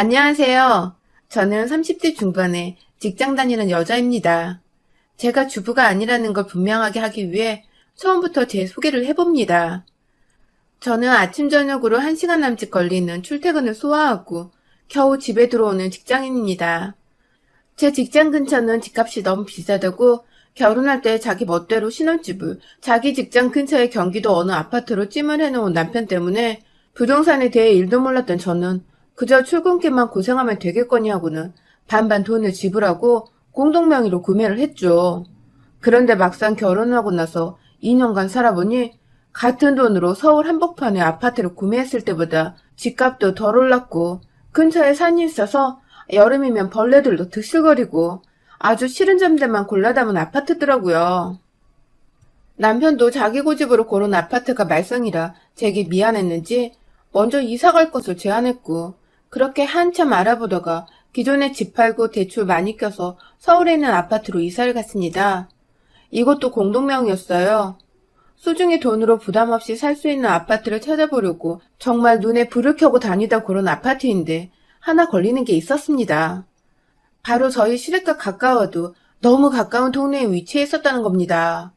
안녕하세요. 저는 30대 중반에 직장 다니는 여자입니다. 제가 주부가 아니라는 걸 분명하게 하기 위해 처음부터 제 소개를 해봅니다. 저는 아침 저녁으로 1시간 남짓 걸리는 출퇴근을 소화하고 겨우 집에 들어오는 직장인입니다. 제 직장 근처는 집값이 너무 비싸다고 결혼할 때 자기 멋대로 신혼집을 자기 직장 근처의 경기도 어느 아파트로 찜을 해놓은 남편 때문에 부동산에 대해 일도 몰랐던 저는 그저 출근길만 고생하면 되겠거니 하고는 반반 돈을 지불하고 공동명의로 구매를 했죠. 그런데 막상 결혼하고 나서 2년간 살아보니 같은 돈으로 서울 한복판에 아파트를 구매했을 때보다 집값도 덜 올랐고 근처에 산이 있어서 여름이면 벌레들도 드실거리고 아주 싫은 점들만 골라 담은 아파트더라고요. 남편도 자기 고집으로 고른 아파트가 말썽이라 제게 미안했는지 먼저 이사 갈 것을 제안했고 그렇게 한참 알아보다가 기존에 집 팔고 대출 많이 껴서 서울에 있는 아파트로 이사를 갔습니다. 이것도 공동명이었어요. 소중히 돈으로 부담 없이 살 수 있는 아파트를 찾아보려고 정말 눈에 불을 켜고 다니다 고른 아파트인데 하나 걸리는 게 있었습니다. 바로 저희 시댁과 가까워도 너무 가까운 동네에 위치해 있었다는 겁니다.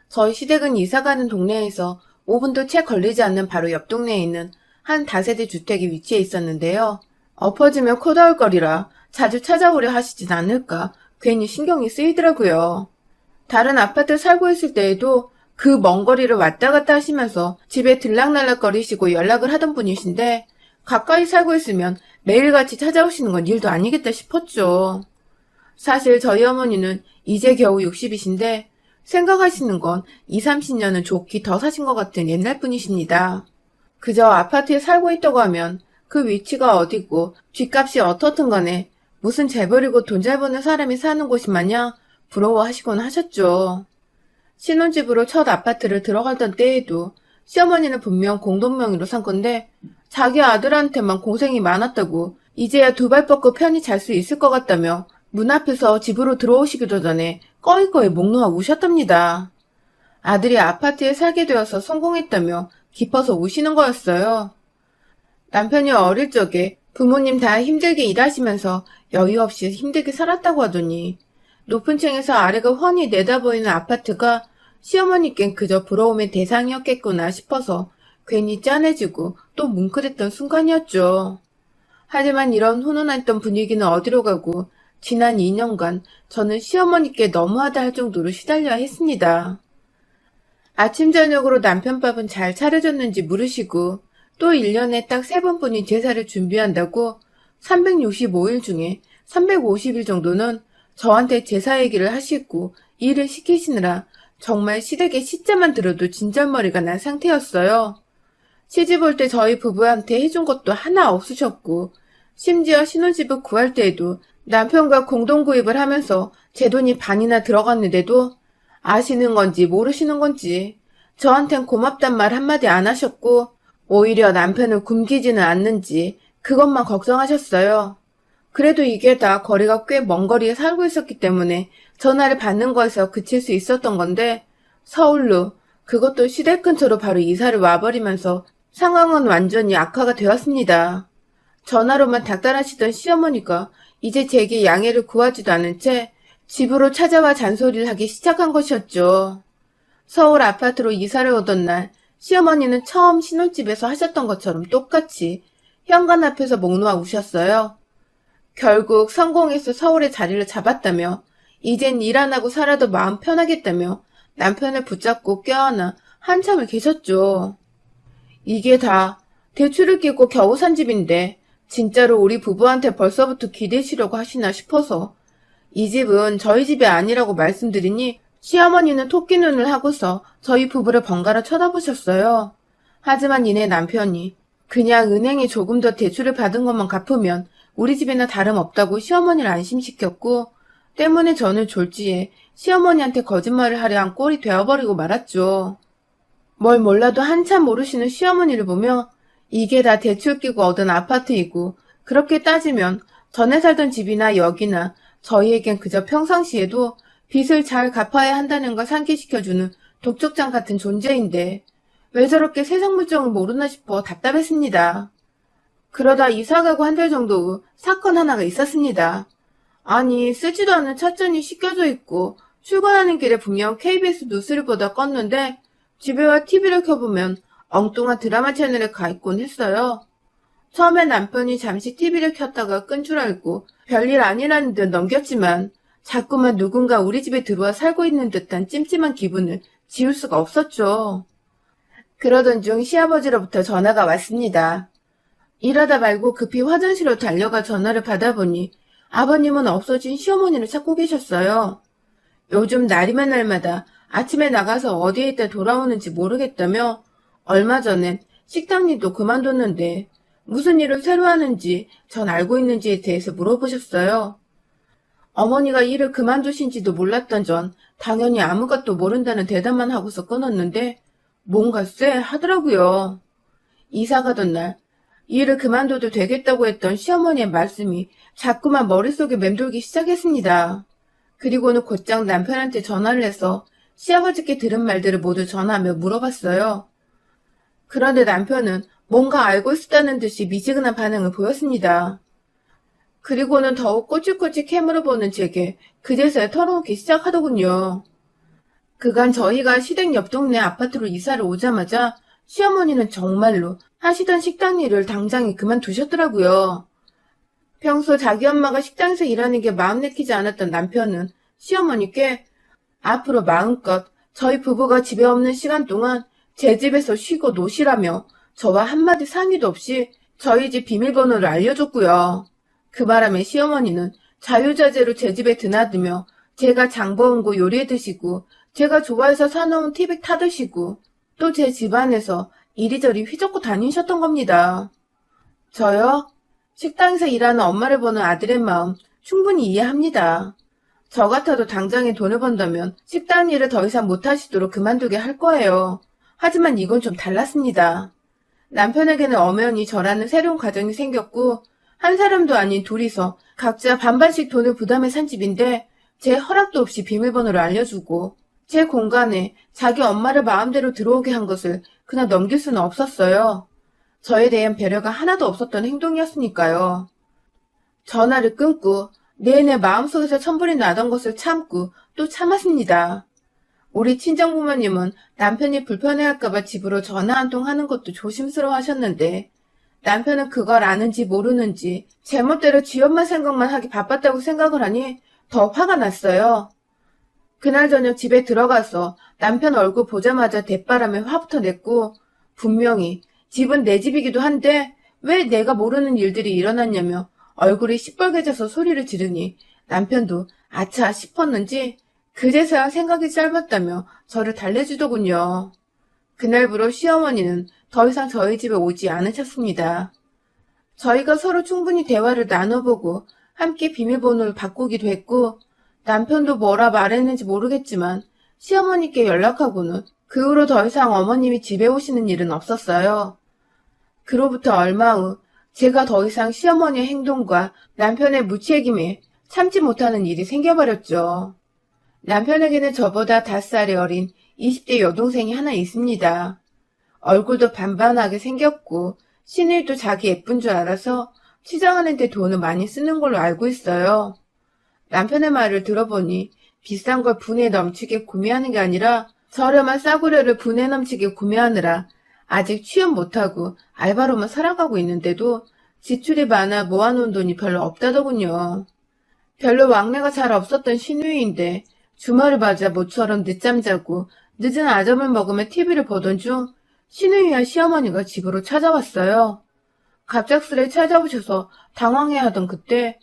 저희 시댁은 이사가는 동네에서 5분도 채 걸리지 않는 바로 옆 동네에 있는 한 다세대 주택이 위치해 있었는데요. 엎어지면 코 닿을 거리라 자주 찾아오려 하시진 않을까 괜히 신경이 쓰이더라고요. 다른 아파트 살고 있을 때에도 그 먼 거리를 왔다 갔다 하시면서 집에 들락날락거리시고 연락을 하던 분이신데 가까이 살고 있으면 매일같이 찾아오시는 건 일도 아니겠다 싶었죠. 사실 저희 어머니는 이제 겨우 60이신데 생각하시는 건 2, 30년은 좋게 더 사신 것 같은 옛날 분이십니다. 그저 아파트에 살고 있다고 하면 그 위치가 어디고 뒷값이 어떻든 간에 무슨 재벌이고 돈 잘 버는 사람이 사는 곳이 마냥 부러워하시곤 하셨죠. 신혼집으로 첫 아파트를 들어가던 때에도 시어머니는 분명 공동명의로 산 건데 자기 아들한테만 고생이 많았다고 이제야 두 발 뻗고 편히 잘 수 있을 것 같다며 문 앞에서 집으로 들어오시기도 전에 꺼이꺼이 목 놓아 우셨답니다. 아들이 아파트에 살게 되어서 성공했다며 기뻐서 우시는 거였어요. 남편이 어릴 적에 부모님 다 힘들게 일하시면서 여유 없이 힘들게 살았다고 하더니 높은 층에서 아래가 훤히 내다보이는 아파트가 시어머니께는 그저 부러움의 대상이었겠구나 싶어서 괜히 짠해지고 또 뭉클했던 순간이었죠. 하지만 이런 훈훈했던 분위기는 어디로 가고 지난 2년간 저는 시어머니께 너무하다 할 정도로 시달려야 했습니다. 아침 저녁으로 남편 밥은 잘 차려줬는지 물으시고 또 1년에 딱 3번뿐인 제사를 준비한다고 365일 중에 350일 정도는 저한테 제사 얘기를 하시고 일을 시키시느라 정말 시댁의 시자만 들어도 진절머리가 난 상태였어요. 시집 올 때 저희 부부한테 해준 것도 하나 없으셨고 심지어 신혼집을 구할 때에도 남편과 공동 구입을 하면서 제 돈이 반이나 들어갔는데도 아시는 건지 모르시는 건지 저한텐 고맙단 말 한마디 안 하셨고 오히려 남편을 굶기지는 않는지 그것만 걱정하셨어요. 그래도 이게 다 거리가 꽤 먼 거리에 살고 있었기 때문에 전화를 받는 거에서 그칠 수 있었던 건데 서울로 그것도 시댁 근처로 바로 이사를 와버리면서 상황은 완전히 악화가 되었습니다. 전화로만 닥달하시던 시어머니가 이제 제게 양해를 구하지도 않은 채 집으로 찾아와 잔소리를 하기 시작한 것이었죠. 서울 아파트로 이사를 오던 날 시어머니는 처음 신혼집에서 하셨던 것처럼 똑같이 현관 앞에서 목 놓아 우셨어요. 결국 성공해서 서울에 자리를 잡았다며 이젠 일 안 하고 살아도 마음 편하겠다며 남편을 붙잡고 껴안아 한참을 계셨죠. 이게 다 대출을 끼고 겨우 산 집인데 진짜로 우리 부부한테 벌써부터 기대시려고 하시나 싶어서 이 집은 저희 집이 아니라고 말씀드리니 시어머니는 토끼 눈을 하고서 저희 부부를 번갈아 쳐다보셨어요. 하지만 이내 남편이 그냥 은행에 조금 더 대출을 받은 것만 갚으면 우리 집이나 다름없다고 시어머니를 안심시켰고 때문에 저는 졸지에 시어머니한테 거짓말을 하려 한 꼴이 되어버리고 말았죠. 뭘 몰라도 한참 모르시는 시어머니를 보며 이게 다 대출 끼고 얻은 아파트이고 그렇게 따지면 전에 살던 집이나 여기나 저희에겐 그저 평상시에도 빚을 잘 갚아야 한다는 걸 상기시켜주는 독촉장 같은 존재인데 왜 저렇게 세상 물정을 모르나 싶어 답답했습니다. 그러다 이사가고 한 달 정도 후 사건 하나가 있었습니다. 아니, 쓰지도 않은 찻잔이 씻겨져 있고 출근하는 길에 분명 KBS 뉴스를 보다 껐는데 집에 와 TV를 켜보면 엉뚱한 드라마 채널에 가 있곤 했어요. 처음엔 남편이 잠시 TV를 켰다가 끈 줄 알고 별일 아니라는 듯 넘겼지만 자꾸만 누군가 우리 집에 들어와 살고 있는 듯한 찜찜한 기분을 지울 수가 없었죠. 그러던 중 시아버지로부터 전화가 왔습니다. 일하다 말고 급히 화장실로 달려가 전화를 받아보니 아버님은 없어진 시어머니를 찾고 계셨어요. 요즘 날이면 날마다 아침에 나가서 어디에 있다 돌아오는지 모르겠다며 얼마 전엔 식당 일도 그만뒀는데 무슨 일을 새로 하는지 전 알고 있는지에 대해서 물어보셨어요. 어머니가 일을 그만두신지도 몰랐던 전 당연히 아무것도 모른다는 대답만 하고서 끊었는데 뭔가 쎄 하더라고요. 이사 가던 날 일을 그만둬도 되겠다고 했던 시어머니의 말씀이 자꾸만 머릿속에 맴돌기 시작했습니다. 그리고는 곧장 남편한테 전화를 해서 시아버지께 들은 말들을 모두 전하며 물어봤어요. 그런데 남편은 뭔가 알고 있었다는 듯이 미지근한 반응을 보였습니다. 그리고는 더욱 꼬치꼬치 캐물어 보는 제게 그제서야 털어놓기 시작하더군요. 그간 저희가 시댁 옆 동네 아파트로 이사를 오자마자 시어머니는 정말로 하시던 식당 일을 당장에 그만두셨더라고요. 평소 자기 엄마가 식당에서 일하는 게 마음 내키지 않았던 남편은 시어머니께 앞으로 마음껏 저희 부부가 집에 없는 시간 동안 제 집에서 쉬고 노시라며 저와 한마디 상의도 없이 저희 집 비밀번호를 알려줬고요. 그 바람에 시어머니는 자유자재로 제 집에 드나들며 제가 장보은 거 요리해 드시고 제가 좋아해서 사놓은 티백 타드시고 또 제 집안에서 이리저리 휘젓고 다니셨던 겁니다. 저요? 식당에서 일하는 엄마를 보는 아들의 마음 충분히 이해합니다. 저 같아도 당장에 돈을 번다면 식당 일을 더 이상 못하시도록 그만두게 할 거예요. 하지만 이건 좀 달랐습니다. 남편에게는 엄연히 저라는 새로운 가정이 생겼고 한 사람도 아닌 둘이서 각자 반반씩 돈을 부담해 산 집인데 제 허락도 없이 비밀번호를 알려주고 제 공간에 자기 엄마를 마음대로 들어오게 한 것을 그냥 넘길 수는 없었어요. 저에 대한 배려가 하나도 없었던 행동이었으니까요. 전화를 끊고 내내 마음속에서 천불이 나던 것을 참고 또 참았습니다. 우리 친정부모님은 남편이 불편해할까봐 집으로 전화 한 통 하는 것도 조심스러워 하셨는데 남편은 그걸 아는지 모르는지 제멋대로 지 엄마 생각만 하기 바빴다고 생각을 하니 더 화가 났어요. 그날 저녁 집에 들어가서 남편 얼굴 보자마자 대바람에 화부터 냈고 분명히 집은 내 집이기도 한데 왜 내가 모르는 일들이 일어났냐며 얼굴이 시뻘개져서 소리를 지르니 남편도 아차 싶었는지 그제서야 생각이 짧았다며 저를 달래주더군요. 그날부로 시어머니는 더 이상 저희 집에 오지 않으셨습니다. 저희가 서로 충분히 대화를 나눠보고 함께 비밀번호를 바꾸기도 했고 남편도 뭐라 말했는지 모르겠지만 시어머니께 연락하고는 그 후로 더 이상 어머님이 집에 오시는 일은 없었어요. 그로부터 얼마 후 제가 더 이상 시어머니의 행동과 남편의 무책임에 참지 못하는 일이 생겨버렸죠. 남편에게는 저보다 5살이 어린 20대 여동생이 하나 있습니다. 얼굴도 반반하게 생겼고 신일도 자기 예쁜 줄 알아서 치장하는 데 돈을 많이 쓰는 걸로 알고 있어요. 남편의 말을 들어보니 비싼 걸 분에 넘치게 구매하는 게 아니라 저렴한 싸구려를 분에 넘치게 구매하느라 아직 취업 못하고 알바로만 살아가고 있는데도 지출이 많아 모아놓은 돈이 별로 없다더군요. 별로 왕래가 잘 없었던 신우이인데 주말을 맞아 모처럼 늦잠 자고 늦은 아점을 먹으며 TV를 보던 중 신우이와 시어머니가 집으로 찾아왔어요. 갑작스레 찾아오셔서 당황해하던 그때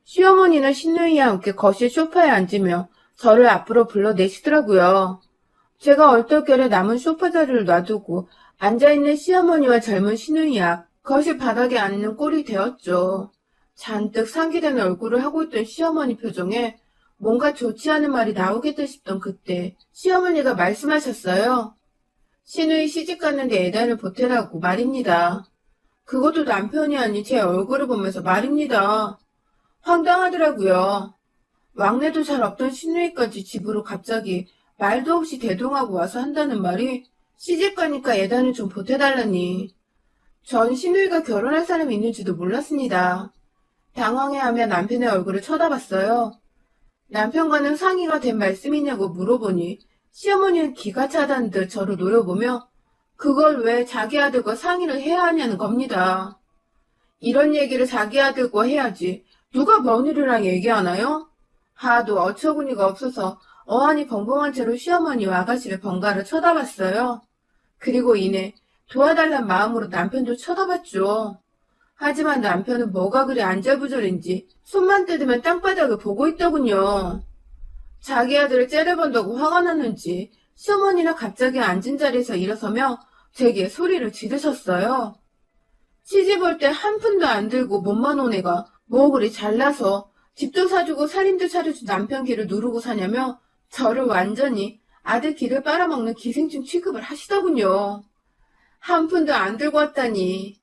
시어머니는 신우이와 함께 거실 소파에 앉으며 저를 앞으로 불러내시더라고요. 제가 얼떨결에 남은 소파 자리를 놔두고 앉아있는 시어머니와 젊은 신우이와 거실 바닥에 앉는 꼴이 되었죠. 잔뜩 상기된 얼굴을 하고 있던 시어머니 표정에 뭔가 좋지 않은 말이 나오겠다 싶던 그때 시어머니가 말씀하셨어요. 신우이 시집 갔는데 애단을 보태라고 말입니다. 그것도 남편이 아닌 제 얼굴을 보면서 말입니다. 황당하더라고요. 왕래도 잘 없던 신우이까지 집으로 갑자기 말도 없이 대동하고 와서 한다는 말이 시집 가니까 애단을 좀 보태달라니. 전 신우이가 결혼할 사람이 있는지도 몰랐습니다. 당황해하며 남편의 얼굴을 쳐다봤어요. 남편과는 상의가 된 말씀이냐고 물어보니 시어머니는 기가 차다는 듯 저를 노려보며 그걸 왜 자기 아들과 상의를 해야 하냐는 겁니다. 이런 얘기를 자기 아들과 해야지 누가 며느리랑 얘기하나요? 하도 어처구니가 없어서 어안이 벙벙한 채로 시어머니와 아가씨를 번갈아 쳐다봤어요. 그리고 이내 도와달란 마음으로 남편도 쳐다봤죠. 하지만 남편은 뭐가 그리 안절부절인지 손만 떼두면 땅바닥을 보고 있더군요. 자기 아들을 째려본다고 화가 났는지 시어머니는 갑자기 앉은 자리에서 일어서며 제게 소리를 지르셨어요. 시집 올 때 한 푼도 안 들고 몸만 온 애가 뭐 그리 잘나서 집도 사주고 살림도 차려준 남편 길을 누르고 사냐며 저를 완전히 아들 길을 빨아먹는 기생충 취급을 하시더군요. 한 푼도 안 들고 왔다니.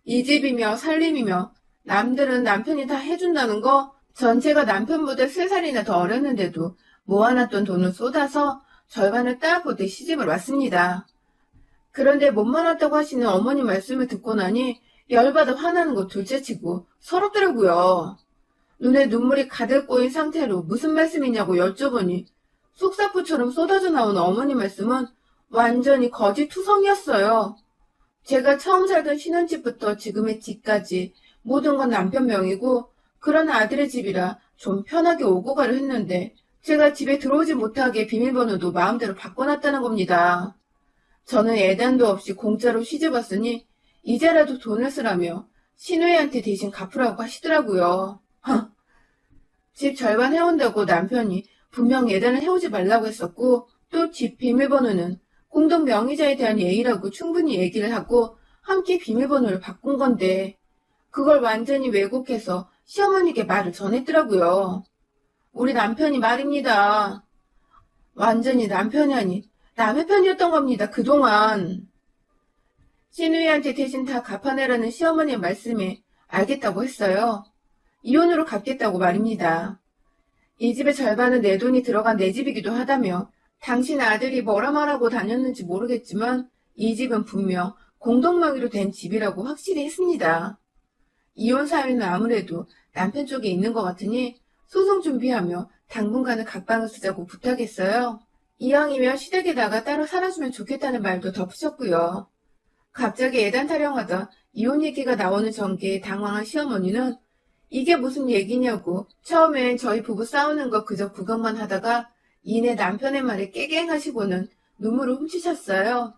이 집이며 살림이며 남들은 남편이 다 해준다는 거 전체가 남편보다 3살이나 더 어렸는데도 모아놨던 돈을 쏟아서 절반을 따보듯 시집을 왔습니다. 그런데 몸만 왔다고 하시는 어머니 말씀을 듣고 나니 열받아 화나는 거 둘째치고 서럽더라고요. 눈에 눈물이 가득 고인 상태로 무슨 말씀이냐고 여쭤보니 속사포처럼 쏟아져 나온 어머니 말씀은 완전히 거짓투성이었어요. 제가 처음 살던 신혼집부터 지금의 집까지 모든 건 남편 명이고 그런 아들의 집이라 좀 편하게 오고 가려 했는데 제가 집에 들어오지 못하게 비밀번호도 마음대로 바꿔놨다는 겁니다. 저는 애단도 없이 공짜로 시집 왔으니 이제라도 돈을 쓰라며 신우이한테 대신 갚으라고 하시더라고요. 집 절반 해온다고 남편이 분명 예단을 해오지 말라고 했었고 또 집 비밀번호는 공동 명의자에 대한 예의라고 충분히 얘기를 하고 함께 비밀번호를 바꾼 건데 그걸 완전히 왜곡해서 시어머니께 말을 전했더라고요. 우리 남편이 말입니다. 완전히 남편이 아닌 남의 편이었던 겁니다. 그동안. 신우이한테 대신 다 갚아내라는 시어머니의 말씀에 알겠다고 했어요. 이혼으로 갚겠다고 말입니다. 이 집의 절반은 내 돈이 들어간 내 집이기도 하다며 당신 아들이 뭐라 말하고 다녔는지 모르겠지만 이 집은 분명 공동명의로 된 집이라고 확실히 했습니다. 이혼 사유는 아무래도 남편 쪽에 있는 것 같으니 소송 준비하며 당분간은 각방을 쓰자고 부탁했어요. 이왕이면 시댁에 나가 따로 살아주면 좋겠다는 말도 덧붙였고요. 갑자기 애단 타령하다 이혼 얘기가 나오는 전개에 당황한 시어머니는 이게 무슨 얘기냐고 처음엔 저희 부부 싸우는 거 그저 구경만 하다가 이내 남편의 말에 깨갱하시고는 눈물을 훔치셨어요.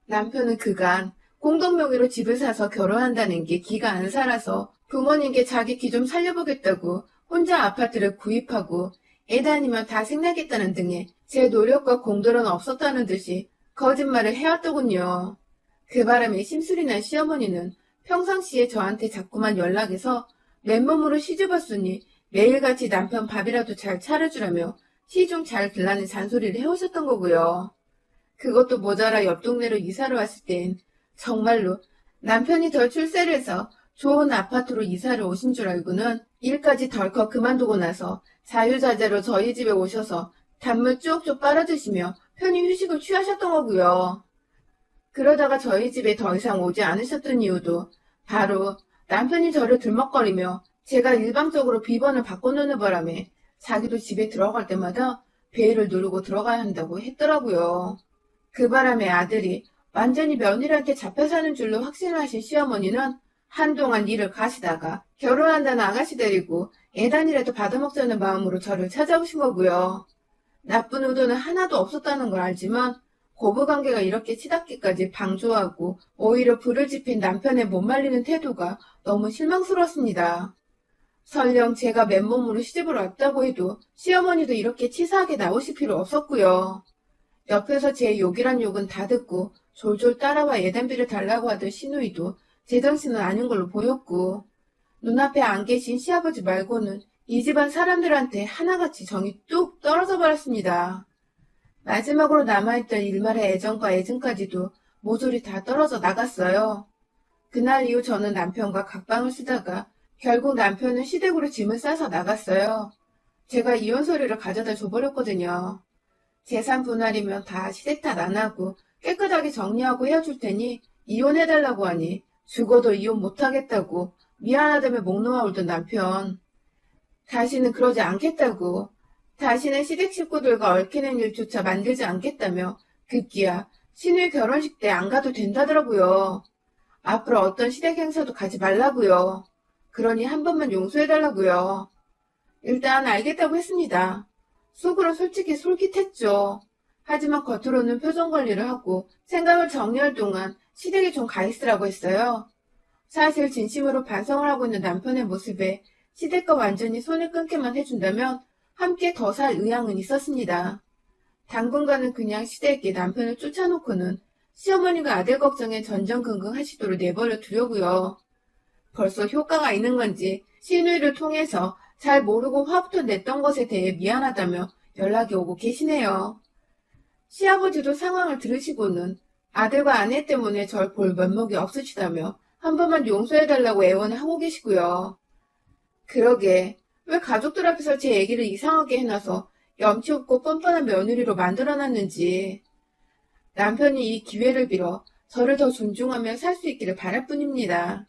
남편은 그간 공동명의로 집을 사서 결혼한다는 게 기가 안 살아서 부모님께 자기 기 좀 살려보겠다고 혼자 아파트를 구입하고 애단이면 다 생나겠다는 등의 제 노력과 공들은 없었다는 듯이 거짓말을 해왔더군요. 그 바람에 심술이 난 시어머니는 평상시에 저한테 자꾸만 연락해서 맨몸으로 시집 왔으니 매일같이 남편 밥이라도 잘 차려주라며 시중 잘 들라는 잔소리를 해오셨던 거고요. 그것도 모자라 옆 동네로 이사를 왔을 땐 정말로 남편이 덜 출세를 해서 좋은 아파트로 이사를 오신 줄 알고는 일까지 덜컥 그만두고 나서 자유자재로 저희 집에 오셔서 단물 쭉쭉 빨아드시며 편히 휴식을 취하셨던 거고요. 그러다가 저희 집에 더 이상 오지 않으셨던 이유도 바로 남편이 저를 들먹거리며 제가 일방적으로 비번을 바꿔놓는 바람에 자기도 집에 들어갈 때마다 베일을 누르고 들어가야 한다고 했더라고요. 그 바람에 아들이 완전히 며느리한테 잡혀 사는 줄로 확신을 하신 시어머니는 한동안 일을 가시다가 결혼한다는 아가씨 데리고 애단이라도 받아먹자는 마음으로 저를 찾아오신 거고요. 나쁜 의도는 하나도 없었다는 걸 알지만 고부관계가 이렇게 치닫기까지 방조하고 오히려 불을 지핀 남편의 못 말리는 태도가 너무 실망스러웠습니다. 설령 제가 맨몸으로 시집을 왔다고 해도 시어머니도 이렇게 치사하게 나오실 필요 없었고요. 옆에서 제 욕이란 욕은 다 듣고 졸졸 따라와 예단비를 달라고 하던 시누이도 제정신은 아닌 걸로 보였고 눈앞에 안 계신 시아버지 말고는 이 집안 사람들한테 하나같이 정이 뚝 떨어져 버렸습니다. 마지막으로 남아있던 일말의 애정과 애증까지도 모조리 다 떨어져 나갔어요. 그날 이후 저는 남편과 각방을 쓰다가 결국 남편은 시댁으로 짐을 싸서 나갔어요. 제가 이혼 서류를 가져다 줘버렸거든요. 재산 분할이면 다 시댁 탓 안 하고 깨끗하게 정리하고 헤어줄 테니 이혼해달라고 하니 죽어도 이혼 못하겠다고 미안하다며 목 놓아 울던 남편. 다시는 그러지 않겠다고, 다시는 시댁 식구들과 얽히는 일조차 만들지 않겠다며 급기야 신우의 결혼식 때 안 가도 된다더라고요. 앞으로 어떤 시댁 행사도 가지 말라고요. 그러니 한 번만 용서해달라고요. 일단 알겠다고 했습니다. 속으로 솔직히 솔깃했죠. 하지만 겉으로는 표정 관리를 하고 생각을 정리할 동안 시댁에 좀 가 있으라고 했어요. 사실 진심으로 반성을 하고 있는 남편의 모습에 시댁과 완전히 손을 끊기만 해준다면 함께 더 살 의향은 있었습니다. 당분간은 그냥 시댁에 남편을 쫓아놓고는 시어머니가 아들 걱정에 전전긍긍 하시도록 내버려 두려고요. 벌써 효과가 있는 건지 시누이를 통해서 잘 모르고 화부터 냈던 것에 대해 미안하다며 연락이 오고 계시네요. 시아버지도 상황을 들으시고는 아들과 아내 때문에 절 볼 면목이 없으시다며 한 번만 용서해달라고 애원을 하고 계시고요. 그러게 왜 가족들 앞에서 제 얘기를 이상하게 해놔서 염치 없고 뻔뻔한 며느리로 만들어놨는지. 남편이 이 기회를 빌어 저를 더 존중하며 살 수 있기를 바랄 뿐입니다.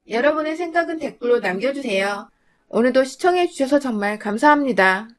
여러분의 생각은 댓글로 남겨주세요. 오늘도 시청해주셔서 정말 감사합니다.